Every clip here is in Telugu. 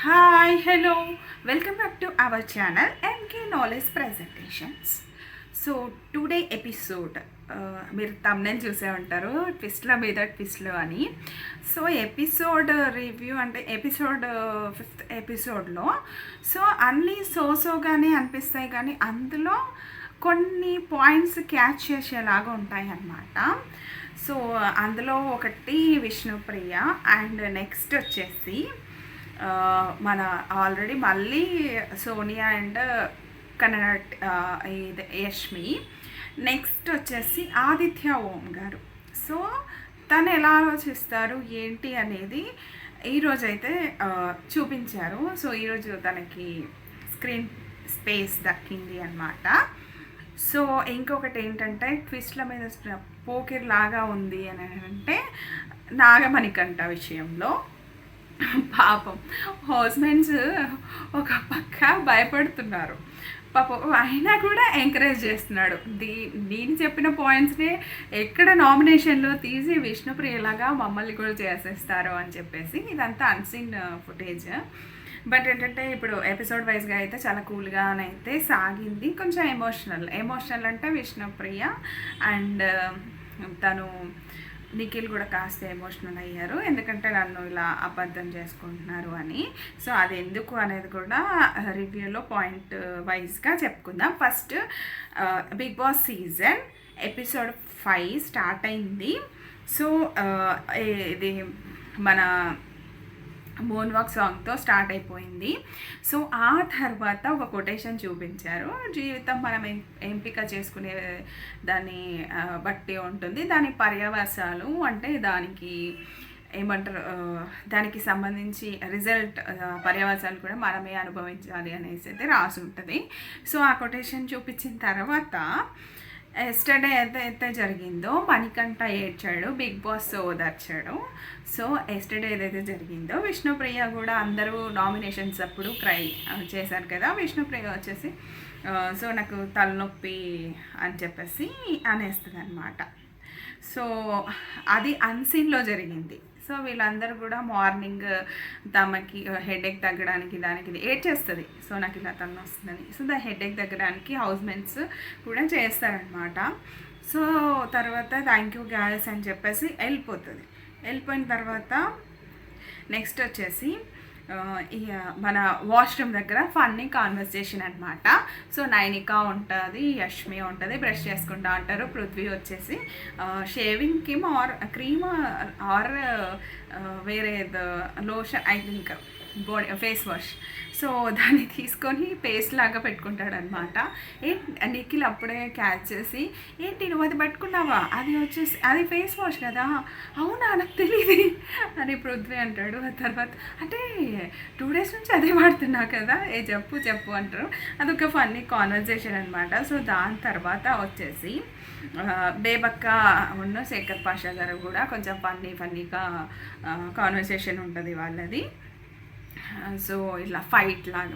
Hi, hello, welcome back to our channel MK Knowledge Presentations. So today episode మీరు తమ్నెల్ చూసే ఉంటారు ట్విస్ట్ల మీద ట్విస్ట్లు అని. సో ఎపిసోడ్ రివ్యూ అంటే ఎపిసోడ్ 5th ఎపిసోడ్లో సో అన్నీ సోగానే అనిపిస్తాయి కానీ అందులో కొన్ని పాయింట్స్ క్యాచ్ చేసేలాగా ఉంటాయి అన్నమాట. సో అందులో ఒకటి విష్ణుప్రియ అండ్ నెక్స్ట్ వచ్చేసి మన ఆల్రెడీ మళ్ళీ సోనియా అండ్ కన్నడ ఇది యష్మి. నెక్స్ట్ వచ్చేసి ఆదిత్య ఓం గారు. సో తను ఎలా ఆలోచిస్తారు ఏంటి అనేది ఈరోజైతే చూపించారు. సో ఈరోజు తనకి స్క్రీన్ స్పేస్ దక్కింది అన్నమాట. సో ఇంకొకటి ఏంటంటే ట్విస్ట్ల మీద పోకిర్ లాగా ఉంది అని అంటే నాగమణికంఠ విషయంలో పాపం హౌస్మెంట్స్ ఒక పక్క భయపడుతున్నారు పాపం, అయినా కూడా ఎంకరేజ్ చేస్తున్నాడు. నేను చెప్పిన పాయింట్స్ని ఎక్కడ నామినేషన్లో తీసి విష్ణుప్రియలాగా మమ్మల్ని కూడా చేసేస్తారు అని చెప్పేసి ఇదంతా అన్సీన్ ఫుటేజ్. బట్ ఏంటంటే ఇప్పుడు ఎపిసోడ్ వైజ్గా అయితే చాలా కూల్గానైతే సాగింది. కొంచెం ఎమోషనల్ అంటే విష్ణుప్రియ అండ్ తను నిఖిల్ కూడా కాస్త ఎమోషనల్ అయ్యారు, ఎందుకంటే నన్ను ఇలా అబద్ధం చేసుకుంటున్నారు అని. సో అది ఎందుకు అనేది కూడా రివ్యూలో పాయింట్ వైజ్గా చెప్పుకుందాం. First Bigg Boss season episode 5 start అయింది. సో ఇది మన మోన్ వాక్ సాంగ్తో స్టార్ట్ అయిపోయింది. సో ఆ తర్వాత ఒక కొటేషన్ చూపించారు. జీవితం మనం ఎంపిక చేసుకునే దాన్ని బట్టి ఉంటుంది, దాని పర్యవసాలు అంటే దానికి ఏమంటారు, దానికి సంబంధించి రిజల్ట్ పర్యవసాలు కూడా మనమే అనుభవించాలి అనేసి అయితే రాసి ఉంటుంది. సో ఆ కొటేషన్ చూపించిన తర్వాత ఎస్టర్డే ఏదైతే జరిగిందో మణికంఠ ఏడ్చాడు, బిగ్ బాస్ ఓదార్చాడు. సో ఎస్టర్డే ఏదైతే జరిగిందో విష్ణుప్రియ కూడా అందరూ నామినేషన్స్ అప్పుడు క్రై చేశారు కదా. విష్ణుప్రియ వచ్చేసి సో నాకు తలనొప్పి అని చెప్పేసి అనేస్తుంది అనమాట. సో అది అన్సీన్లో జరిగింది. సో వీళ్ళందరూ కూడా మార్నింగ్ తమకి హెడేక్ తగ్గడానికి దానికి ఏడ్చేస్తుంది. సో నాకు ఇలా తను వస్తుందని. సో దా హెడేక్ తగ్గడానికి హౌస్మెంట్స్ కూడా చేస్తారనమాట. సో తర్వాత థ్యాంక్ యూ గాయస్ అని చెప్పేసి వెళ్ళిపోయిన తర్వాత నెక్స్ట్ వచ్చేసి మన వాష్రూమ్ దగ్గర ఫన్నీ కాన్వర్సేషన్ అనమాట. సో నైనిక ఉంటుంది, యష్మి ఉంటుంది, బ్రష్ చేసుకుంటా ఉంటారు. పృథ్వీ వచ్చేసి షేవింగ్ క్రీమ్ ఆర్ వేరే lotion I think body face wash. So దాన్ని తీసుకొని పేస్ట్ లాగా పెట్టుకుంటాడు అనమాట. నిఖిల్ అప్పుడే క్యాచ్ చేసి ఏంటి నువ్వు అది పెట్టుకున్నావా, అది వచ్చేసి అది ఫేస్ వాష్ కదా, అవునా నాకు తెలియదు అని పృథ్వీ అంటాడు. ఆ తర్వాత అంటే 2 days నుంచి అదే వాడుతున్నా కదా, చెప్పు అంటారు. అదొక ఫన్నీ కాన్వర్జేషన్ అనమాట. సో దాని తర్వాత వచ్చేసి బేబక్క ఉన్న శేఖర్ పాషా గారు కూడా కొంచెం ఫన్నీగా కాన్వర్సేషన్ ఉంటుంది వాళ్ళది. సో ఇలా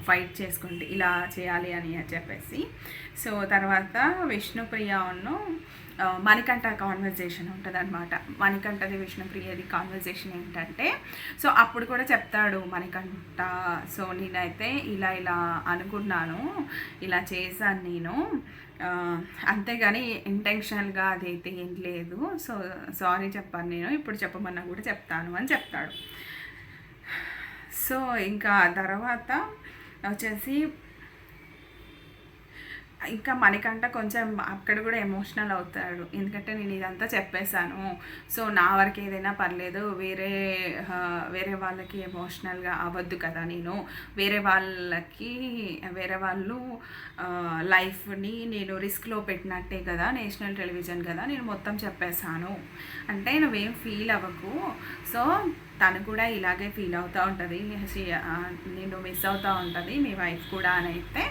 ఫైట్ చేసుకుంటే ఇలా చేయాలి అని చెప్పేసి. సో తర్వాత విష్ణుప్రియను మణికంఠ కాన్వర్జేషన్ ఉంటుంది అనమాట. మణికంఠది విష్ణుప్రియది కాన్వర్జేషన్ ఏంటంటే, సో అప్పుడు కూడా చెప్తాడు మణికంఠ, సో నేనైతే ఇలా అనుకున్నాను, ఇలా చేశాను నేను, అంతేగాని ఇంటెన్షనల్గా అదైతే ఏం లేదు, సో సారీ చెప్పాను నేను, ఇప్పుడు చెప్పమన్నా కూడా చెప్తాను అని చెప్తాడు. సో ఇంకా తర్వాత వచ్చేసి ఇంకా మణికంఠ కొంచెం అక్కడ కూడా ఎమోషనల్ అవుతాడు, ఎందుకంటే నేను ఇదంతా చెప్పేశాను, సో నా వరకు ఏదైనా పర్లేదు, వేరే వాళ్ళకి ఎమోషనల్గా అవ్వద్దు కదా, నేను వేరే వాళ్ళు లైఫ్ని నేను రిస్క్లో పెట్టినట్టే కదా, నేషనల్ టెలివిజన్ కదా, నేను మొత్తం చెప్పేశాను అంటే నువ్వేం ఫీల్ అవ్వకు. సో తను కూడా ఇలాగే ఫీల్ అవుతూ ఉంటుంది, నేను మిస్ అవుతూ ఉంటుంది మీ వైఫ్ కూడా అని అయితే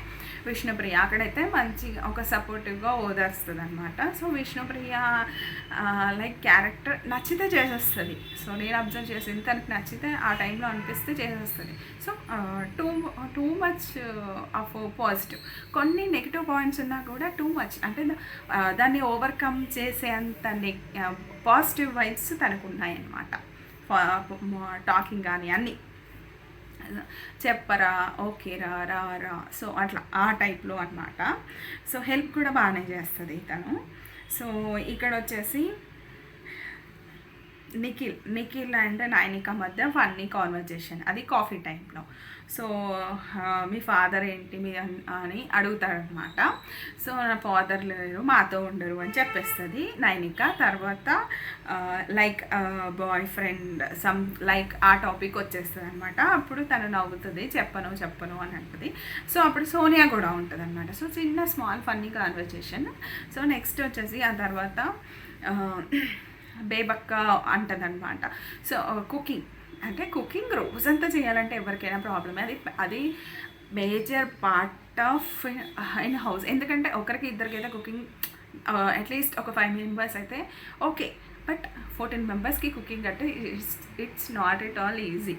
విష్ణుప్రియ అక్కడైతే మంచిగా ఒక సపోర్టివ్గా ఓదార్స్తుంది అనమాట. సో విష్ణుప్రియ లైక్ క్యారెక్టర్ నచ్చితే చేసేస్తుంది. సో నేను అబ్జర్వ్ చేసింది, తనకు నచ్చితే ఆ టైంలో అనిపిస్తే చేసేస్తుంది. So too much of positive, కొన్ని నెగిటివ్ పాయింట్స్ ఉన్నా కూడా టూ మచ్ అంటే దాన్ని ఓవర్కమ్ చేసేంత పాజిటివ్ వైబ్స్ తనకు ఉన్నాయన్నమాట. టాకింగ్ కానీ అన్నీ. చెప్పరా, ఓకే రా రా రా, సో అట్లా ఆ టైప్లో అనమాట. సో హెల్ప్ కూడా బాగానే చేస్తుంది తను. సో ఇక్కడ వచ్చేసి నిఖిల్ అండ్ నైనిక మధ్య ఫన్నీ కాన్వర్జేషన్, అది కాఫీ టైంలో. సో మీ ఫాదర్ ఏంటి మీ అని అడుగుతాడనమాట. సో నా ఫాదర్ లేరు, మాతో ఉండరు అని చెప్పేస్తుంది నైనిక. తర్వాత like boy friend some like ఆ టాపిక్ వచ్చేస్తుంది అనమాట. అప్పుడు తను నవ్వుతుంది, చెప్పను అని అంటుంది. సో అప్పుడు సోనియా కూడా ఉంటుంది అనమాట. సో చిన్న small funny conversation. So next వచ్చేసి ఆ తర్వాత బేబక్క అంటదనమాట. సో కుకింగ్ రోజంతా చేయాలంటే ఎవరికైనా ప్రాబ్లమే, అది major part of in house. ఎందుకంటే ఒకరికి ఇద్దరికైతే కుకింగ్ అట్లీస్ట్ ఒక 5 మెంబర్స్ అయితే ఓకే, బట్ 14 మెంబర్స్కి కుకింగ్ అంటే it's not at all easy.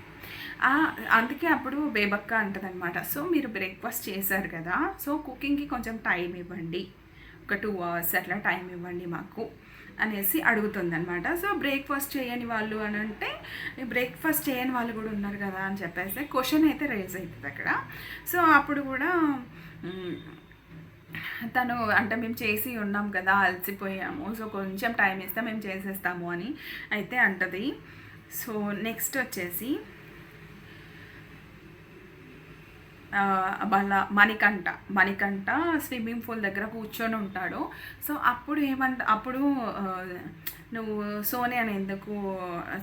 అందుకే అప్పుడు బేబక్క అంటదనమాట. సో మీరు బ్రేక్ఫాస్ట్ చేశారు కదా, సో కుకింగ్కి కొంచెం టైం ఇవ్వండి, ఒక 2 hours అట్లా టైం ఇవ్వండి మాకు అనేసి అడుగుతుందనమాట. సో బ్రేక్ఫాస్ట్ చేయని వాళ్ళు అని అంటే, బ్రేక్ఫాస్ట్ చేయని వాళ్ళు కూడా ఉన్నారు కదా అని చెప్పేసి క్వశ్చన్ అయితే రేజ్ అవుతుంది అక్కడ. సో అప్పుడు కూడా తను అంటే మేము చేసి ఉన్నాం కదా, అలసిపోయాము, సో కొంచెం టైం ఇస్తే మేము చేసేస్తాము అని అయితే అంటది. సో నెక్స్ట్ వచ్చేసి వాళ్ళ మణికంఠ స్విమ్మింగ్ పూల్ దగ్గర కూర్చొని ఉంటాడు. సో అప్పుడు అప్పుడు నువ్వు సోనియాని ఎందుకు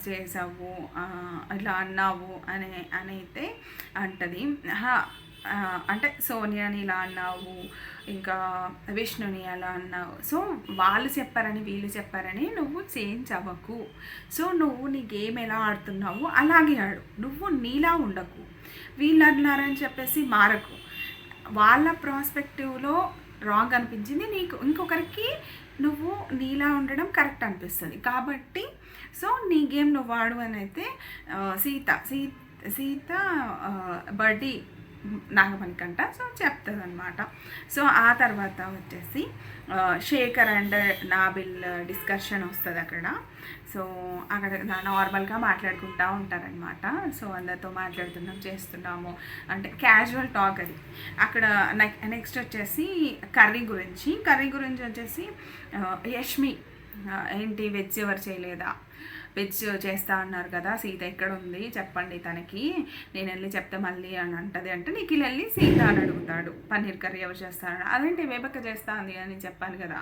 చేసావు, ఇట్లా అన్నావు అని అయితే అంటది. అంటే సోనియాని ఇలా అన్నావు, ఇంకా విష్ణుని అలా అన్నావు, సో వాళ్ళు చెప్పారని వీళ్ళు చెప్పారని నువ్వు చేంజ్ అవ్వకు. సో నువ్వు నీ గేమ్ ఎలా ఆడుతున్నావు అలాగే ఆడు, నువ్వు నీలా ఉండకు, వీళ్ళు అన్నారని చెప్పేసి మారకు. వాళ్ళ ప్రాస్పెక్టివ్లో రాంగ్ అనిపించింది నీకు, ఇంకొకరికి నువ్వు నీలా ఉండడం కరెక్ట్ అనిపిస్తుంది. కాబట్టి సో నీ గేమ్ నువ్వు వాడు అని అయితే సీత బర్డీ నాగమణికంట సో చెప్తుంది అనమాట. సో ఆ తర్వాత వచ్చేసి శేఖర్ అండ్ నాబిల్ డిస్కషన్ వస్తుంది అక్కడ. సో అక్కడ నార్మల్గా మాట్లాడుకుంటూ ఉంటారనమాట. సో అందరితో చేస్తున్నాము అంటే క్యాజువల్ టాక్ అది. అక్కడ నెక్స్ట్ వచ్చేసి కర్రీ గురించి వచ్చేసి యష్మి ఏంటి వెజ్ ఎవరు చేయలేదా, వెజ్ చేస్తా అన్నారు కదా, సీత ఎక్కడ ఉంది చెప్పండి తనకి, నేను వెళ్ళి చెప్తే మళ్ళీ అని అంటది. అంటే నిఖిల్ వెళ్ళి సీత అని అడుగుతాడు, పన్నీర్ కర్రీ ఎవరు చేస్తారని. అదేంటి వేబక్క చేస్తా అంది అని చెప్పాను కదా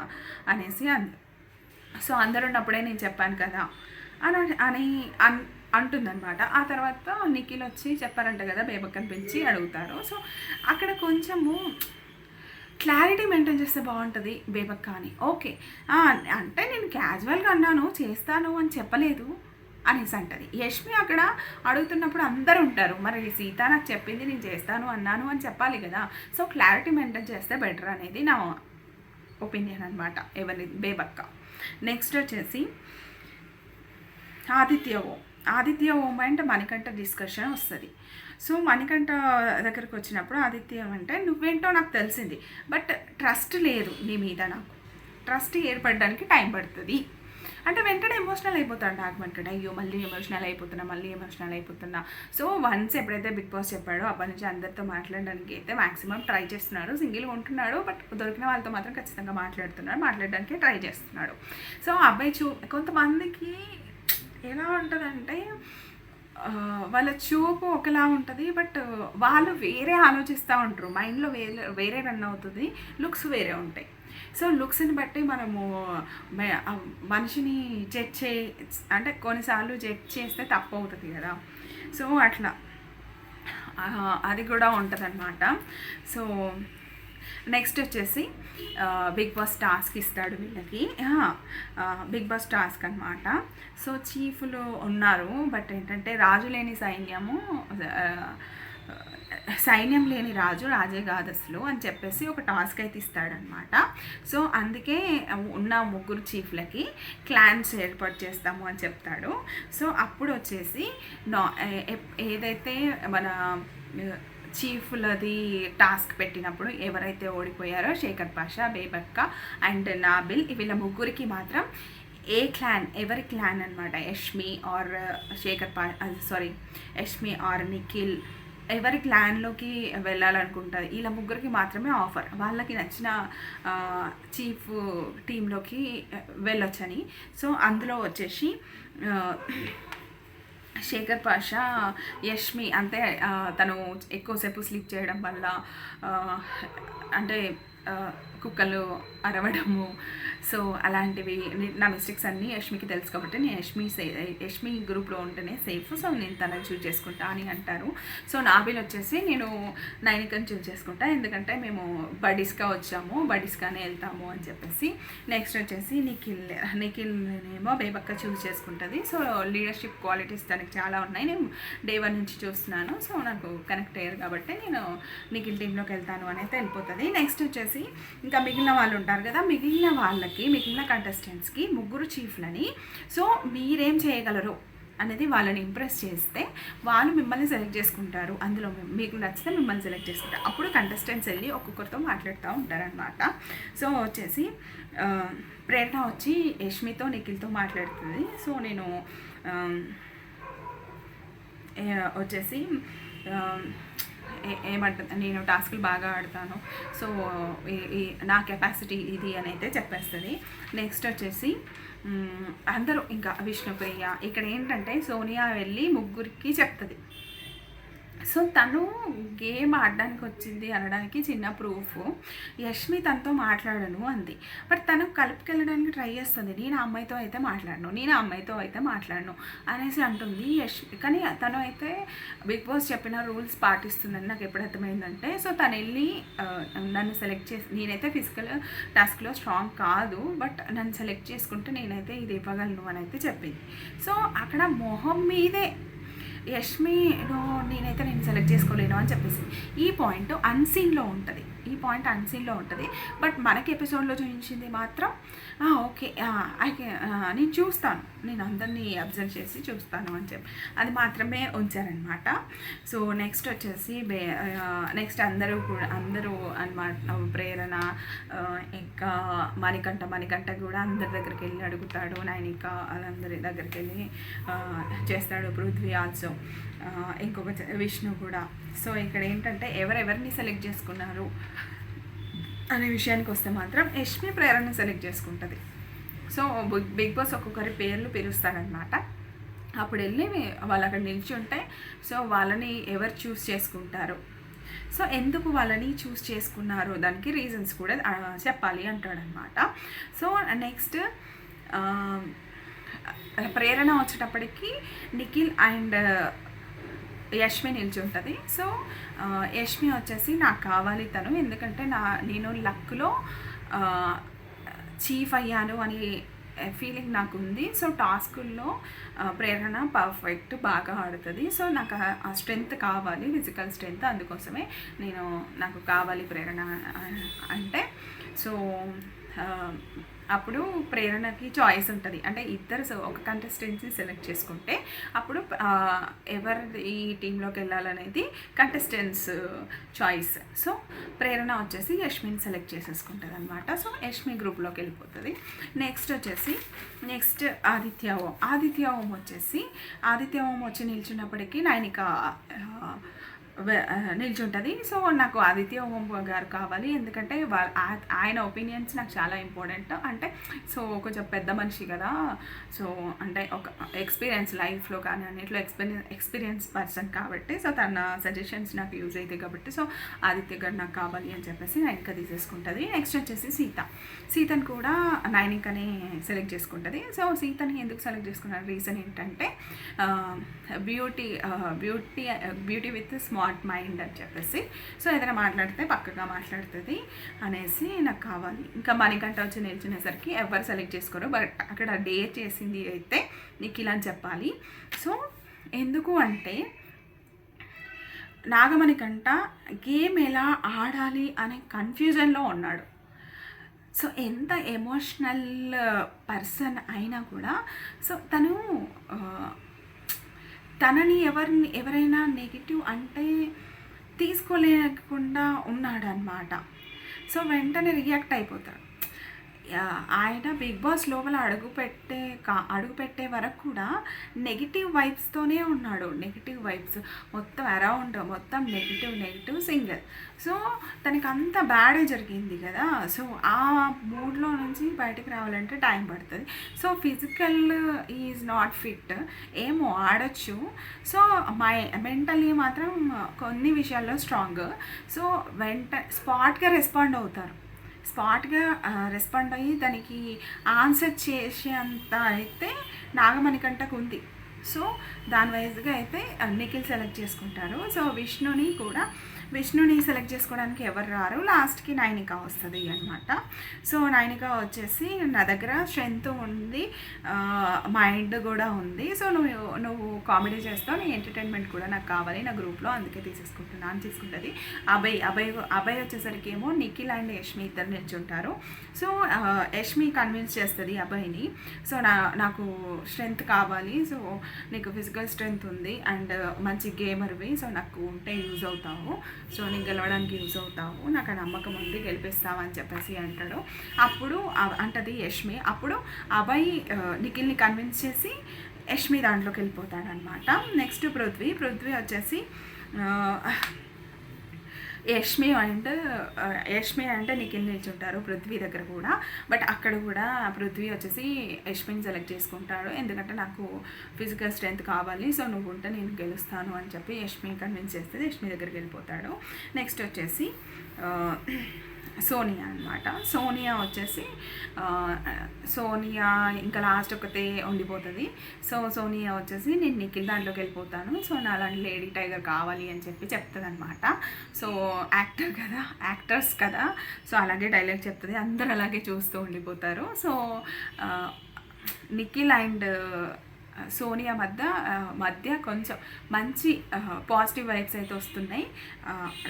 అనేసి అంది. సో అందరు ఉన్నప్పుడే నేను చెప్పాను కదా అని అంటుందన్నమాట. ఆ తర్వాత నిఖిల్ వచ్చి చెప్పారంట కదా, బేబక్కని పిలిచి అడుగుతారు. సో అక్కడ కొంచెము క్లారిటీ మెయింటైన్ చేస్తే బాగుంటుంది బేబక్క అని. ఓకే అంటే నేను క్యాజువల్గా అన్నాను, చేస్తాను అని చెప్పలేదు అనేసి అంటది. యష్మి అక్కడ అడుగుతున్నప్పుడు అందరూ ఉంటారు, మరి సీత నాకు చెప్పింది నేను చేస్తాను అన్నాను అని చెప్పాలి కదా. సో క్లారిటీ మెయింటైన్ చేస్తే బెటర్ అనేది నా ఒపీనియన్ అనమాట, ఎవరి బేబక్క. నెక్స్ట్ వచ్చేసి ఆదిత్య ఓం అంటే మణికంఠ డిస్కషన్ వస్తుంది. సో మణికంఠ దగ్గరికి వచ్చినప్పుడు ఆదిత్య అంటే నువ్వేంటో నాకు తెలిసింది, బట్ ట్రస్ట్ లేదు నీ మీద, నాకు ట్రస్ట్ ఏర్పడడానికి టైం పడుతుంది అంటే వెంటనే ఎమోషనల్ అయిపోతాడు నాగమణికంఠ. అయ్యో మళ్ళీ ఎమోషనల్ అయిపోతున్నా. సో వన్స్ ఎప్పుడైతే బిగ్ బాస్ చెప్పాడో అప్పటి నుంచి అందరితో మాట్లాడడానికి అయితే మ్యాక్సిమం ట్రై చేస్తున్నాడు. సింగిల్గా ఉంటున్నాడు, బట్ దొరికిన వాళ్ళతో మాత్రం ఖచ్చితంగా మాట్లాడడానికి ట్రై చేస్తున్నాడు. సో అబ్బాయి కొంతమందికి ఎలా ఉంటుందంటే వాళ్ళ చూపు ఒకలా ఉంటుంది, బట్ వాళ్ళు వేరే ఆలోచిస్తూ ఉంటారు, మైండ్లో వేరే రన్ అవుతుంది, లుక్స్ వేరే ఉంటాయి. సో లుక్స్ని బట్టి మనము మనిషిని జడ్జ్ అంటే కొన్నిసార్లు జడ్జ్ చేస్తే తప్పు అవుతుంది కదా. సో అట్లా అది కూడా ఉంటుంది అన్నమాట. సో నెక్స్ట్ వచ్చేసి బిగ్ బాస్ టాస్క్ ఇస్తాడు వీళ్ళకి, బిగ్ బాస్ టాస్క్ అనమాట. సో చీఫ్లు ఉన్నారు, బట్ ఏంటంటే సైన్యం లేని రాజే కాదు అసలు అని చెప్పేసి ఒక టాస్క్ అయితే ఇస్తాడనమాట. సో అందుకే ఉన్న 3 చీఫ్లకి క్లాన్స్ ఏర్పాటు చేస్తాము అని చెప్తాడు. సో అప్పుడు వచ్చేసి ఏదైతే మన చీఫ్లది టాస్క్ పెట్టినప్పుడు ఎవరైతే ఓడిపోయారో శేఖర్ పాషా, బేబక్క అండ్ నాబిల్, వీళ్ళ 3కి మాత్రం ఎవరి క్లాన్ అనమాట, యష్మి ఆర్ యష్మి ఆర్ నిఖిల్ ఎవరి క్లాన్లోకి వెళ్ళాలనుకుంటారు వీళ్ళ ముగ్గురికి మాత్రమే ఆఫర్, వాళ్ళకి నచ్చిన చీఫ్ టీంలోకి వెళ్ళొచ్చని. సో అందులో వచ్చేసి శేఖర్ పాషా, యష్మి అంటే తను ఎక్కువసేపు స్లీప్ చేయడం వల్ల అంటే కుక్కలు అరవడము, సో అలాంటివి నా మిస్టేక్స్ అన్నీ యష్మికి తెలుసు కాబట్టి నేను యష్మి గ్రూప్లో ఉంటేనే సేఫ్, సో నేను తనని చూస్ చేసుకుంటా అని అంటారు. సో నాబిల్ వచ్చేసి నేను నైనికని చూస్ చేసుకుంటా, ఎందుకంటే బడీస్గా వచ్చాము, బడీస్గానే వెళ్తాము అని చెప్పేసి. నెక్స్ట్ వచ్చేసి నిఖిల్నేమో బేబక్క చూస్ చేసుకుంటుంది. సో లీడర్షిప్ క్వాలిటీస్ తనకి చాలా ఉన్నాయి, నేను డే 1 నుంచి చూస్తున్నాను, సో నాకు కనెక్ట్ అయ్యారు కాబట్టి నేను నిఖిల్ టీంలోకి వెళ్తాను అని అయితే వెళ్ళిపోతుంది. నెక్స్ట్ వచ్చేసి ఇంకా మిగిలిన వాళ్ళు ఉంటారు కదా, మిగిలిన కంటెస్టెంట్స్కి 3 చీఫ్లని, సో మీరేం చేయగలరు అనేది వాళ్ళని ఇంప్రెస్ చేస్తే వాళ్ళు మిమ్మల్ని సెలెక్ట్ చేసుకుంటారు. అందులో మీకు నచ్చితే మిమ్మల్ని సెలెక్ట్ చేసుకుంటారు. అప్పుడు కంటెస్టెంట్స్ వెళ్ళి ఒక్కొక్కరితో మాట్లాడుతూ ఉంటారనమాట. సో వచ్చేసి ప్రేరణ వచ్చి యష్మితో నిఖిల్తో మాట్లాడుతుంది. సో నేను వచ్చేసి ఏమంటుంది, నేను టాస్క్లు బాగా ఆడతాను, సో నా కెపాసిటీ ఇది అని అయితే చెప్పేస్తుంది. నెక్స్ట్ వచ్చేసి అందరూ ఇంకా విష్ణుప్రియ, ఇక్కడ ఏంటంటే సోనియా వెళ్ళి 3కి చెప్తుంది. సో తను గేమ్ ఆడడానికి వచ్చింది అనడానికి చిన్న ప్రూఫ్, యష్మి తనతో మాట్లాడను అంది, బట్ తను కలుపుకెళ్ళడానికి ట్రై చేస్తుంది. నేను ఆ అమ్మాయితో అయితే మాట్లాడను అనేసి అంటుంది యష్మి. కానీ తను అయితే బిగ్ బాస్ చెప్పిన రూల్స్ పాటిస్తుందని నాకు ఎప్పుడు అర్థమైందంటే, సో తను వెళ్ళి నన్ను సెలెక్ట్ చేసి, నేనైతే ఫిజికల్ టాస్క్లో స్ట్రాంగ్ కాదు, బట్ నన్ను సెలెక్ట్ చేసుకుంటే నేనైతే ఇది ఇవ్వగలను అని అయితే చెప్పింది. సో అక్కడ మొహం మీదే యష్మిలో నేనైతే సెలెక్ట్ చేసుకోలేను అని చెప్పేసి ఈ పాయింట్ అన్సీన్లో ఉంటుంది. బట్ మనకి ఎపిసోడ్లో చూపించింది మాత్రం ఓకే నేను చూస్తాను, నేను అందరినీ అబ్జర్వ్ చేసి చూస్తాను అని చెప్పి అది మాత్రమే ఉంచారనమాట. సో నెక్స్ట్ వచ్చేసి నెక్స్ట్ అందరూ అన్నమాట, ప్రేరణ ఇంకా మణికంఠ కూడా అందరి దగ్గరికి వెళ్ళి అడుగుతాడు, నైనిక వాళ్ళందరి దగ్గరికి వెళ్ళి చేస్తాడు, పృథ్వీ ఆల్సో, ఇంకొక విష్ణు కూడా. సో ఇక్కడ ఏంటంటే ఎవరెవరిని సెలెక్ట్ చేసుకున్నారు అనే విషయానికి వస్తే మాత్రం యష్మి ప్రేరణని సెలెక్ట్ చేసుకుంటుంది. సో బిగ్ బాస్ ఒక్కొక్కరి పేర్లు పిలుస్తారనమాట. అప్పుడు వెళ్ళి వాళ్ళు అక్కడ నిల్చుంటే సో వాళ్ళని ఎవరు చూస్ చేసుకుంటారు, సో ఎందుకు వాళ్ళని చూస్ చేసుకున్నారు దానికి రీజన్స్ కూడా చెప్పాలి అంటాడనమాట. సో నెక్స్ట్ ప్రేరణ వచ్చేటప్పటికి నిఖిల్ అండ్ యష్మి నిల్చుంటుంది. సో యష్మి వచ్చేసి నాకు కావాలి తను, ఎందుకంటే నేను లక్లో చీఫ్ అయ్యాను అని ఫీలింగ్ నాకు ఉంది. సో టాస్కుల్లో ప్రేరణ పర్ఫెక్ట్ బాగా ఆడుతుంది, సో నాకు ఆ స్ట్రెంగ్త్ కావాలి, ఫిజికల్ స్ట్రెంగ్త్, అందుకోసమే నాకు కావాలి ప్రేరణ అంటే. సో అప్పుడు ప్రేరణకి చాయిస్ ఉంటుంది, అంటే ఇద్దరు ఒక కంటెస్టెంట్ని సెలెక్ట్ చేసుకుంటే అప్పుడు ఎవరు ఈ టీంలోకి వెళ్ళాలనేది కంటెస్టెంట్స్ చాయిస్. సో ప్రేరణ వచ్చేసి యష్మిని సెలెక్ట్ చేసేసుకుంటుంది అనమాట. సో యష్మి గ్రూప్లోకి వెళ్ళిపోతుంది. నెక్స్ట్ ఆదిత్య ఓం వచ్చి నిల్చున్నప్పటికీ నైనిక నిల్చుంటుంది. సో నాకు ఆదిత్య ఓం గారు కావాలి, ఎందుకంటే ఆయన ఒపీనియన్స్ నాకు చాలా ఇంపార్టెంట్. అంటే సో కొంచెం పెద్ద మనిషి కదా, సో అంటే ఒక ఎక్స్పీరియన్స్ లైఫ్లో కానీ అన్నిట్లో ఎక్స్పీరియన్స్ పర్సన్ కాబట్టి, సో తన సజెషన్స్ నాకు యూజ్ అవుతాయి కాబట్టి, సో ఆదిత్య గారు నాకు కావాలి అని చెప్పేసి నైనిక తీసేసుకుంటుంది. నెక్స్ట్ వచ్చేసి సీతను కూడా నైనికని సెలెక్ట్ చేసుకుంటుంది. సో సీతని ఎందుకు సెలెక్ట్ చేసుకున్న రీజన్ ఏంటంటే బ్యూటీ విత్ స్మార్ట్ మైండ్ అని చెప్పేసి, సో ఏదైనా మాట్లాడితే పక్కగా మాట్లాడుతుంది అనేసి నాకు కావాలి. ఇంకా మణికంఠ వచ్చి నిల్చునేసరికి ఎవరు సెలెక్ట్ చేసుకోరు, బట్ అక్కడ డేర్ చేసింది అయితే నిఖిల్ అని చెప్పాలి. సో ఎందుకు అంటే నాగమణికంఠ గేమ్ ఎలా ఆడాలి అనే కన్ఫ్యూజన్లో ఉన్నాడు. సో ఎంత ఎమోషనల్ పర్సన్ అయినా కూడా సో తనని ఎవరైనా నెగిటివ్ అంటే తీసుకోలేకుండా ఉన్నాడు అనమాట. సో వెంటనే రియాక్ట్ అయిపోతాడు. ఆయన బిగ్ బాస్ లోపల అడుగు పెట్టే వరకు కూడా నెగిటివ్ వైబ్స్తోనే ఉన్నాడు. నెగిటివ్ వైబ్స్ మొత్తం అరౌండ్ మొత్తం నెగిటివ్ సింగిల్. సో తనకి అంత బ్యాడే జరిగింది కదా. సో ఆ మూడ్లో నుంచి బయటకు రావాలంటే టైం పడుతుంది. So physical is not fit, ఏమో ఆడచ్చు. సో మెంటలీ మాత్రం కొన్ని విషయాల్లో స్ట్రాంగ్. సో స్పాట్గా రెస్పాండ్ అయ్యి దానికి ఆన్సర్ చేసేంత అయితే నాగమణికంటకు ఉంది. సో దాని వైజ్గా అయితే నిఖిల్ సెలెక్ట్ చేసుకుంటారు. సో విష్ణుని సెలెక్ట్ చేసుకోవడానికి ఎవరు రారు. లాస్ట్కి నైనిక వస్తుంది అనమాట. సో నైనిక వచ్చేసి నా దగ్గర స్ట్రెంగ్త్ ఉంది, మైండ్ కూడా ఉంది. సో నువ్వు కామెడీ చేస్తావు, నీ ఎంటర్టైన్మెంట్ కూడా నాకు కావాలి నా గ్రూప్లో, అందుకే తీసుకుంటుంది. అభయ్ వచ్చేసరికి ఏమో నిఖిల్ అండ్ యష్మి ఇద్దరు నిల్చుంటారు. సో యష్మి కన్విన్స్ చేస్తుంది అభయ్ని. సో నాకు స్ట్రెంగ్త్ కావాలి, సో నీకు ఫిజికల్ స్ట్రెంగ్త్ ఉంది అండ్ మంచి గేమర్వి, సో నాకు ఉంటే యూజ్ అవుతావు, సో నీకు గెలవడానికి యూజ్ అవుతావు, నాకు ఆ నమ్మకం ఉంది, గెలిపిస్తావు అని చెప్పేసి అంటాడు. అప్పుడు అంటది యష్మి. అప్పుడు అభయ్ నిఖిల్ని కన్విన్స్ చేసి యష్మి దాంట్లోకి వెళ్ళిపోతాడనమాట. నెక్స్ట్ పృథ్వీ వచ్చేసి యష్మి అంటే నిఖిల్ నిల్చుంటారు పృథ్వీ దగ్గర కూడా. బట్ అక్కడ కూడా పృథ్వీ వచ్చేసి యష్మిని సెలెక్ట్ చేసుకుంటాడు. ఎందుకంటే నాకు ఫిజికల్ స్ట్రెంగ్త్ కావాలి, సో నువ్వు ఉంటే నేను గెలుస్తాను అని చెప్పి యష్మిని కన్విన్స్ చేస్తే యష్మి దగ్గరికి వెళ్ళిపోతాడు. నెక్స్ట్ వచ్చేసి సోనియా అనమాట. సోనియా ఇంకా లాస్ట్ ఒకతే ఉండిపోతుంది. సో సోనియా వచ్చేసి నేను నిఖిల్ దాంట్లోకి వెళ్ళిపోతాను, సో నా అలాంటి లేడీ టైగర్ కావాలి అని చెప్పి చెప్తుంది అనమాట. సో యాక్టర్స్ కదా, సో అలాగే డైలాగ్ చెప్తుంది, అందరూ అలాగే చూస్తూ ఉండిపోతారు. సో నిఖిల్ అండ్ సోనియా మధ్య కొంచెం మంచి పాజిటివ్ వైబ్స్ అయితే వస్తున్నాయి.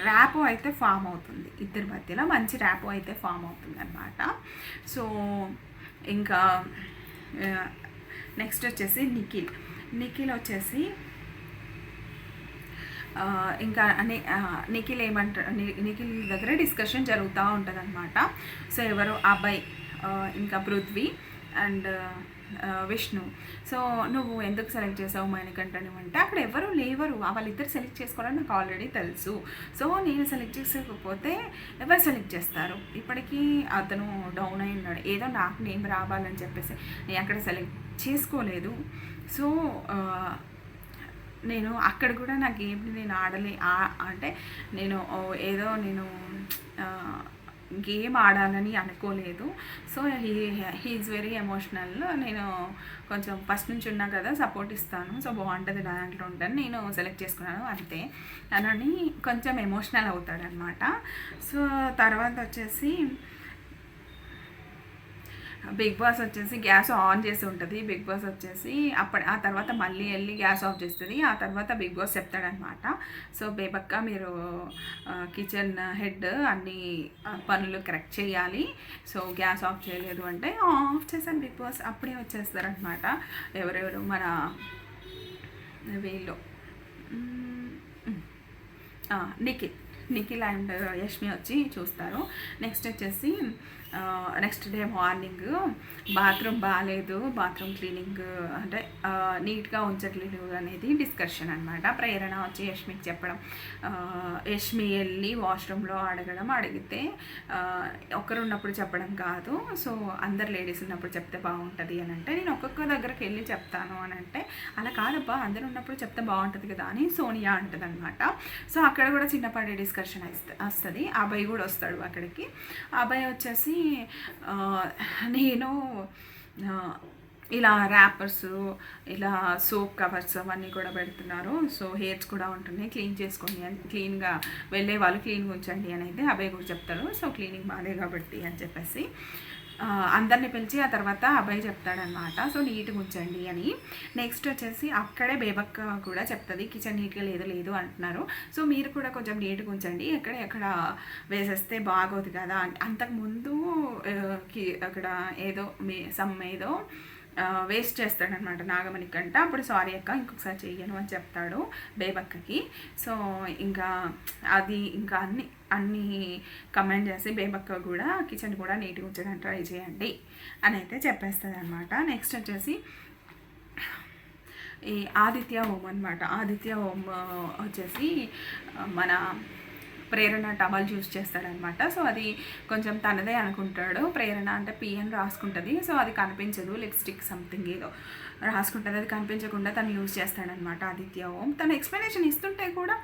ర్యాపో అయితే ఫామ్ అవుతుంది, ఇద్దరి మధ్యలో మంచి ర్యాపో అయితే ఫామ్ అవుతుంది అన్నమాట. సో ఇంకా నెక్స్ట్ వచ్చేసి నిఖిల్ వచ్చేసి ఇంకా నిఖిల్ నిఖిల్ దగ్గర డిస్కషన్ జరుగుతూ ఉంటుంది అనమాట. సో ఎవరు అభయ్, ఇంకా పృథ్వీ అండ్ విష్ణు. సో నువ్వు ఎందుకు సెలెక్ట్ చేసావు మణికంఠని అంటే అక్కడ ఎవరు లేవరు, వాళ్ళిద్దరు సెలెక్ట్ చేసుకోవాలని నాకు ఆల్రెడీ తెలుసు. సో నేను సెలెక్ట్ చేసుకోకపోతే ఎవరు సెలెక్ట్ చేస్తారు, ఇప్పటికీ అతను డౌన్ అయి ఉన్నాడు, ఏదో నాకు నేమ్ రావాలని చెప్పేసి నేను అక్కడ సెలెక్ట్ చేసుకోలేదు. సో నేను అక్కడ కూడా నా గేమ్ని నేను అంటే నేను ఏదో గేమ్ ఆడాలని అనుకోలేదు. So he is very emotional. నేను కొంచెం ఫస్ట్ నుంచి ఉన్నా కదా, సపోర్ట్ ఇస్తాను, సో బాగుంటుంది దాంట్లో ఉంటాను, నేను సెలెక్ట్ చేసుకున్నాను అంతే అని కొంచెం ఎమోషనల్ అవుతాడనమాట. సో తర్వాత వచ్చేసి బిగ్ బాస్ వచ్చేసి గ్యాస్ ఆన్ చేసి ఉంటుంది. బిగ్ బాస్ వచ్చేసి ఆ తర్వాత మళ్ళీ వెళ్ళి గ్యాస్ ఆఫ్ చేస్తుంది. ఆ తర్వాత బిగ్ బాస్ చెప్తాడనమాట, సో బేబక్క మీరు కిచెన్ హెడ్ అన్ని పనులు కరెక్ట్ చేయాలి, సో గ్యాస్ ఆఫ్ చేయలేదు అంటే ఆఫ్ చేశాను బిగ్ బాస్. అప్పుడే వచ్చేస్తారనమాట ఎవరెవరు మన వీళ్ళు నిఖిల్ అండ్ యష్మి వచ్చి చూస్తారు. నెక్స్ట్ వచ్చేసి నెక్స్ట్ డే మార్నింగ్ బాత్రూమ్ బాగాలేదు, బాత్రూమ్ క్లీనింగ్ అంటే నీట్గా ఉంచట్లేదు అనేది డిస్కషన్ అనమాట. ప్రేరణ వచ్చి యష్మికి చెప్పడం, యష్మి వెళ్ళి వాష్రూమ్లో అడిగితే ఒకరు ఉన్నప్పుడు చెప్పడం కాదు, సో అందరు లేడీస్ ఉన్నప్పుడు చెప్తే బాగుంటుంది అని అంటే నేను ఒక్కొక్క దగ్గరికి వెళ్ళి చెప్తాను అని అంటే అలా కాదబ్బా అందరు ఉన్నప్పుడు చెప్తే బాగుంటుంది కదా అని సోనియా అంటుంది అనమాట. సో అక్కడ కూడా చిన్నపాటి డిస్కషన్ వస్తుంది. అభయ్ కూడా వస్తాడు అక్కడికి. అభయ్ వచ్చేసి నేను ఇలా ర్యాపర్స్, ఇలా సోప్ కవర్స్ అవన్నీ కూడా పెడుతున్నారు, సో హెయిర్స్ కూడా ఉంటున్నాయి, క్లీన్ చేసుకోండి అని, క్లీన్గా వెళ్ళే వాళ్ళు క్లీన్గా ఉంచండి అని అయితే అభయ్ కూడా చెప్తారు. సో క్లీనింగ్ బాగాలే కాబట్టి అని చెప్పేసి అందరిని పిలిచి ఆ తర్వాత అభయ్ చెప్తాడనమాట, సో నీట్గా ఉంచండి అని. నెక్స్ట్ వచ్చేసి అక్కడే బేబక్క కూడా చెప్తుంది కిచెన్ నీట్గా లేదు అంటున్నారు, సో మీరు కూడా కొంచెం నీట్గా ఉంచండి, ఎక్కడ వేసేస్తే బాగోదు కదా. అంతకుముందు అక్కడ ఏదో వేస్ట్ చేస్తాడనమాట నాగమణికంట. అప్పుడు సారీ అక్క ఇంకొకసారి చెయ్యను అని చెప్తాడు బేబక్కకి. సో ఇంకా అది ఇంకా అన్నీ కమెంట్ చేసి బేబక్క కూడా కిచెన్ కూడా నీట్గా ఉంచడానికి ట్రై చేయండి అని అయితే చెప్పేస్తుంది అనమాట. నెక్స్ట్ వచ్చేసి ఈ ఆదిత్య హోమ్ అనమాట. ఆదిత్య హోమ్ వచ్చేసి మన ప్రేరణ టవల్ యూస్ చేస్తాడనమాట. సో అది కొంచెం తనదే అనుకుంటాడు. ప్రేరణ అంటే పిఎన్ రాసుకుంటుంది. సో అది కనిపించదు, లిప్స్టిక్ సంథింగ్ ఏదో రాసుకుంటుంది, అది కనిపించకుండా తను యూజ్ చేస్తాడనమాట ఆదిత్య ఓం. తను ఎక్స్ప్లెనేషన్ ఇస్తుంటే కూడా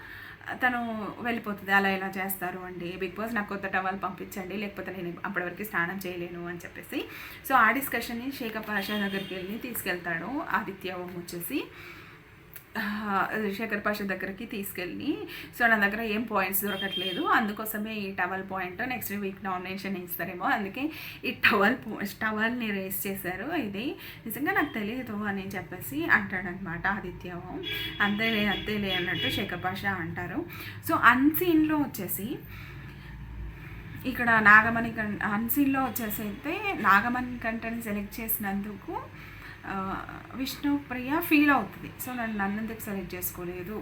తను వెళ్ళిపోతుంది, అలా ఎలా చేస్తారు అండి బిగ్ బాస్, నాకు కొత్త టవల్ పంపించండి లేకపోతే నేను అప్పటివరకు స్నానం చేయలేను అని చెప్పేసి. సో ఆ డిస్కషన్ని శేఖర్ పాషా దగ్గరికి వెళ్ళి తీసుకెళ్తాడు ఆదిత్య ఓం వచ్చేసి. శేఖర్ పాషా దగ్గరికి తీసుకెళ్ళి, సో నా దగ్గర ఏం పాయింట్స్ దొరకట్లేదు, అందుకోసమే ఈ towel point next week nomination ఇస్తారేమో, అందుకే ఈ టవల్ని రేస్ చేశారు, ఇది నిజంగా నాకు తెలియదు అని చెప్పేసి అంటాడనమాట ఆదిత్య. అంతేలే అన్నట్టు శేఖర్ పాషా అంటారు. సో అన్సీన్లో వచ్చేసి ఇక్కడ అన్సీన్లో వచ్చేసి అయితే నాగమణి కంటెని సెలెక్ట్ చేసినందుకు విష్ణుప్రియ ఫీల్ అవుతుంది. సో నన్ను ఎందుకు సెలెక్ట్ చేసుకోలేదు,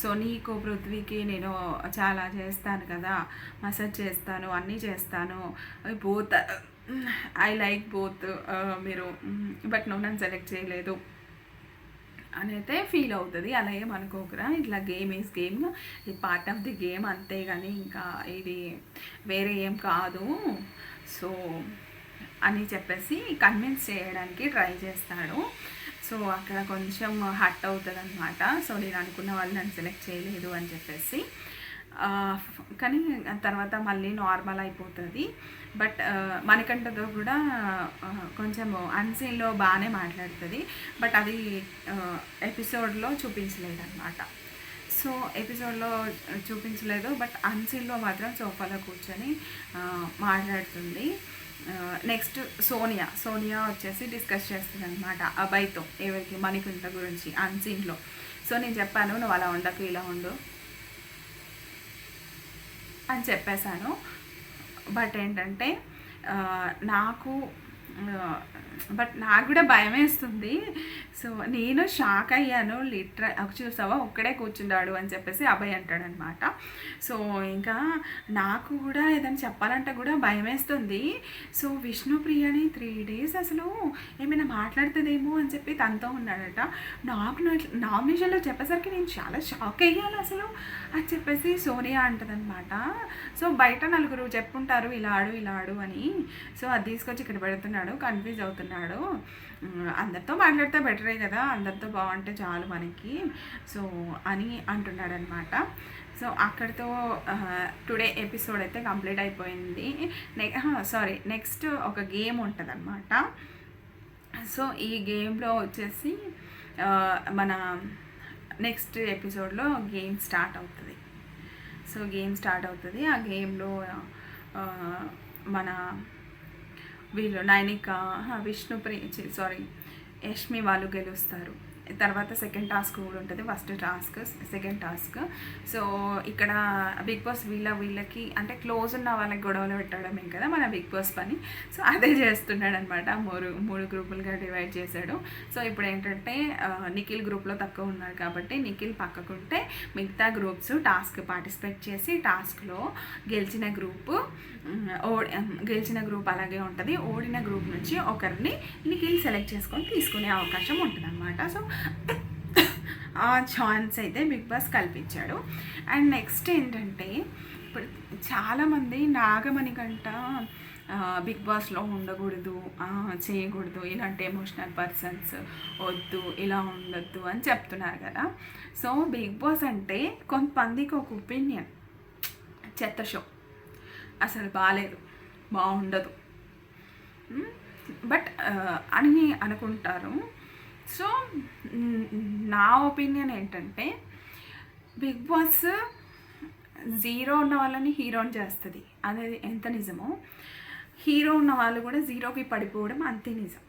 సో నీకు పృథ్వీకి నేను చాలా చేస్తాను కదా, మసాజ్ చేస్తాను, అన్నీ చేస్తాను, బోత్ ఐ లైక్ బోత్ మీరు, బట్ నువ్వు నన్ను సెలెక్ట్ చేయలేదు అని అయితే ఫీల్ అవుతుంది. అలా ఏమనుకోకురా, ఇట్లా గేమ్ ఈజ్ గేమ్, ఇది పార్ట్ ఆఫ్ ది గేమ్ అంతేగాని ఇంకా ఇది వేరే ఏం కాదు సో అని చెప్పేసి కన్విన్స్ చేయడానికి ట్రై చేస్తాడు. సో అక్కడ కొంచెం హర్ట్ అవుతుంది అనమాట. సో నేను అనుకున్న వాళ్ళు నన్ను సెలెక్ట్ చేయలేదు అని చెప్పేసి, కానీ తర్వాత మళ్ళీ నార్మల్ అయిపోతుంది. బట్ మణికంఠతో కూడా కొంచెం అన్సీన్లో బాగానే మాట్లాడుతుంది, బట్ అది ఎపిసోడ్లో చూపించలేదు అనమాట. సో ఎపిసోడ్లో చూపించలేదు, బట్ అన్సీన్లో మాత్రం సోఫాలో కూర్చొని మాట్లాడుతుంది. నెక్స్ట్ సోనియా వచ్చేసి డిస్కస్ చేస్తుంది అనమాట అబ్బాయితో, ఎవరికి మణికంఠ గురించి అన్సీన్లో. సో నేను చెప్పాను నువ్వు అలా ఉండకు ఇలా ఉండు అని చెప్పేశాను, బట్ ఏంటంటే నాకు కూడా భయం వేస్తుంది. సో నేను షాక్ అయ్యాను, చూసావా ఒక్కడే కూర్చున్నాడు అని చెప్పేసి అబ్బాయి అంటాడనమాట. సో ఇంకా నాకు కూడా ఏదైనా చెప్పాలంటే కూడా భయం వేస్తుంది. సో విష్ణుప్రియని 3 days అసలు ఏమైనా మాట్లాడుతుందేమో అని చెప్పి తనతో ఉన్నాడట. నాకు నామినేషన్లో చెప్పేసరికి నేను చాలా షాక్ అయ్యాను అసలు అని చెప్పేసి సోనియా అంటదనమాట. సో బయట 4 చెప్పుంటారు ఇలా ఆడు అని, సో అది తీసుకొచ్చి ఇక్కడ పెడుతున్నాడు, కన్ఫ్యూజ్ అవుతున్నాడు. అందరితో మాట్లాడితే బెటరే కదా, అందరితో బాగుంటే చాలు మనకి సో అని అంటున్నాడు అనమాట. సో అక్కడితో టుడే ఎపిసోడ్ అయితే కంప్లీట్ అయిపోయింది. నెక్స్ట్ ఒక గేమ్ ఉంటుంది అనమాట. సో ఈ గేమ్లో వచ్చేసి మన నెక్స్ట్ ఎపిసోడ్లో గేమ్ స్టార్ట్ అవుతుంది. సో గేమ్ స్టార్ట్ అవుతుంది. ఆ గేమ్లో మన వీళ్ళు నైనిక, యష్మి వాళ్ళు గెలుస్తారు. తర్వాత సెకండ్ టాస్క్ కూడా ఉంటుంది, first task second task. So ఇక్కడ బిగ్ బాస్ వీళ్ళకి అంటే క్లోజ్ ఉన్న వాళ్ళకి గొడవలు పెట్టడమే కదా మన బిగ్ బాస్ పని. సో అదే చేస్తున్నాడు అనమాట. 3 గ్రూపులుగా డివైడ్ చేశాడు. సో ఇప్పుడు ఏంటంటే నిఖిల్ గ్రూప్లో తక్కువ ఉన్నారు కాబట్టి నిఖిల్ పక్కకుంటే మిగతా గ్రూప్స్ టాస్క్ పార్టిసిపేట్ చేసి టాస్క్లో గెలిచిన గ్రూప్ అలాగే ఉంటుంది. ఓడిన గ్రూప్ నుంచి ఒకరిని నిఖిల్ సెలెక్ట్ చేసుకొని తీసుకునే అవకాశం ఉంటుంది అనమాట. సో ఆ ఛాన్స్ అయితే బిగ్ బాస్ కల్పించాడు. అండ్ నెక్స్ట్ ఏంటంటే ఇప్పుడు చాలామంది నాగమణికంట బిగ్ బాస్లో ఉండకూడదు, చేయకూడదు, ఇలాంటి ఎమోషనల్ పర్సన్స్ వద్దు, ఇలా ఉండొద్దు అని చెప్తున్నారు కదా. సో బిగ్ బాస్ అంటే కొంతమందికి ఒక ఒపీనియన్, చెత్త షో, అసలు బాగుండదు బట్ అని అనుకుంటారు. సో నా ఒపీనియన్ ఏంటంటే బిగ్ బాస్ 0 ఉన్న వాళ్ళని హీరోని చేస్తుంది, అనేది ఎంత నిజమో హీరో ఉన్న వాళ్ళు కూడా 0కి పడిపోవడం అంతే నిజం.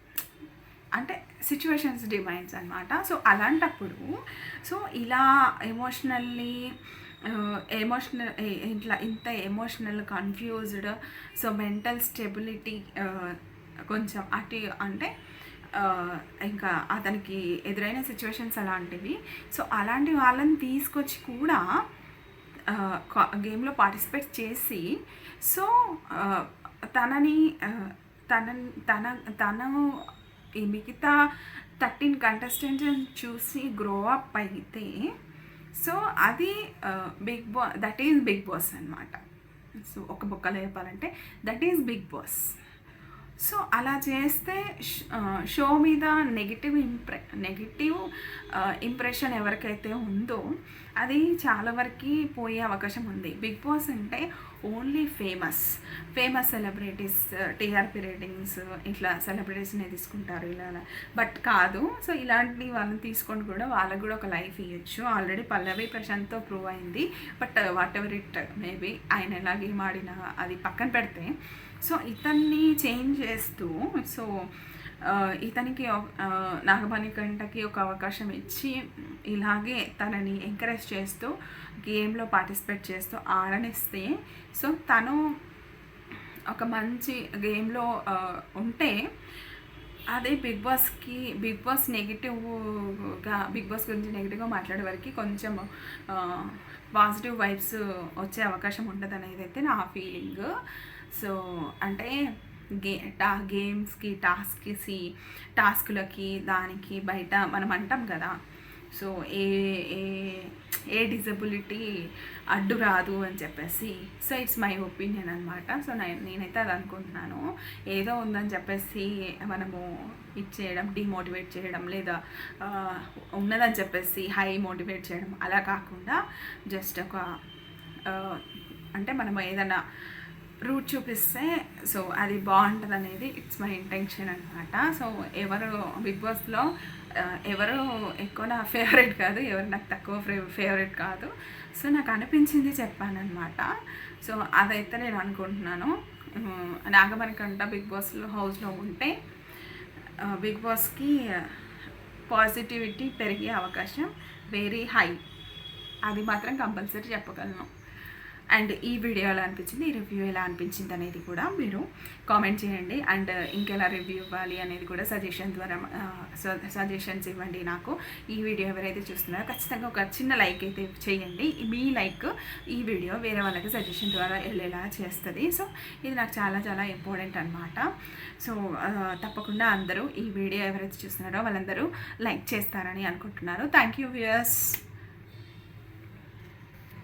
అంటే సిచ్యువేషన్స్ డిమైండ్స్ అనమాట. సో అలాంటప్పుడు సో ఇలా ఇంత emotional confused, so mental stability కొంచెం అంటే ఇంకా అతనికి ఎదురైన సిచ్యువేషన్స్ అలాంటివి. సో అలాంటి వాళ్ళని తీసుకొచ్చి కూడా గేమ్లో పార్టిసిపేట్ చేసి సో తనని తన తన తను ఈ మిగతా 13 కంటెస్టెంట్స్ చూసి గ్రో అప్ అయితే సో అది దట్ ఈజ్ బిగ్ బాస్ అనమాట. సో ఒక బుక్కలో చెప్పాలంటే that is Bigg Boss. So అలా చేస్తే షో మీద నెగిటివ్ ఇంప్రెషన్ ఎవరికైతే ఉందో అది చాలా వరకు పోయే అవకాశం ఉంది. బిగ్ బాస్ అంటే only famous celebrities, TRP ratings ఇట్లా సెలబ్రిటీస్ని తీసుకుంటారు ఇలా. బట్ కాదు. సో ఇలాంటి వాళ్ళని తీసుకొని కూడా వాళ్ళకు కూడా ఒక లైఫ్ ఇవ్వచ్చు. ఆల్రెడీ పల్లవి ప్రశాంత్తో ప్రూవ్ అయింది. But what ever it maybe ఆయన ఎలా గేమ్ ఆడినా అది పక్కన పెడితే సో ఇతన్ని చేంజ్ చేస్తూ సో ఇతనికి నాగమణికంటకి ఒక అవకాశం ఇచ్చి ఇలాగే తనని ఎంకరేజ్ చేస్తూ గేమ్లో పార్టిసిపేట్ చేస్తూ ఆడనిస్తే సో తను ఒక మంచి గేమ్లో ఉంటే అదే బిగ్ బాస్ నెగిటివ్గా బిగ్ బాస్ గురించి నెగిటివ్గా మాట్లాడే వరకు కొంచెం పాజిటివ్ వైబ్స్ వచ్చే అవకాశం ఉంటుంది అనేది అయితే నా ఫీలింగ్. సో అంటే గేమ్స్కి టాస్క్లకి దానికి బయట మనం అంటాం కదా. సో ఏ డిజబిలిటీ అడ్డు రాదు అని చెప్పేసి సో ఇట్స్ మై ఒపీనియన్ అనమాట. సో నేనైతే అది అనుకుంటున్నాను. ఏదో ఉందని చెప్పేసి మనము ఇచ్చేయడం, డిమోటివేట్ చేయడం, లేదా ఉన్నదని చెప్పేసి హై మోటివేట్ చేయడం అలా కాకుండా జస్ట్ ఒక అంటే మనం ఏదైనా రూట్ చూపిస్తే సో అది బాగుంటుంది అనేది ఇట్స్ మై ఇంటెన్షన్ అనమాట. సో ఎవరు బిగ్ బాస్లో ఎవరు ఎక్కువ నా ఫేవరెట్ కాదు, ఎవరు నాకు తక్కువ ఫేవరెట్ కాదు. సో నాకు అనిపించింది చెప్పానమాట. సో అదైతే నేను అనుకుంటున్నాను. నాగమణికంట బిగ్ బాస్లో హౌస్లో ఉంటే బిగ్ బాస్కి పాజిటివిటీ పెరిగే అవకాశం వెరీ హై. అది మాత్రం కంపల్సరీ చెప్పగలను. అండ్ ఈ వీడియో ఎలా అనిపించింది, ఈ రివ్యూ ఎలా అనిపించింది అనేది కూడా మీరు కామెంట్ చేయండి. అండ్ ఇంకెలా రివ్యూ ఇవ్వాలి అనేది కూడా సజెషన్స్ ఇవ్వండి నాకు. ఈ వీడియో ఎవరైతే చూస్తున్నారో ఖచ్చితంగా ఒక చిన్న లైక్ అయితే చేయండి. మీ లైక్ ఈ వీడియో వేరే వాళ్ళకి సజెషన్ ద్వారా వెళ్ళేలా చేస్తుంది. సో ఇది నాకు చాలా చాలా ఇంపార్టెంట్ అనమాట. సో తప్పకుండా అందరూ ఈ వీడియో ఎవరైతే చూస్తున్నారో వాళ్ళందరూ లైక్ చేస్తారని అనుకుంటున్నారు. Thank you viewers.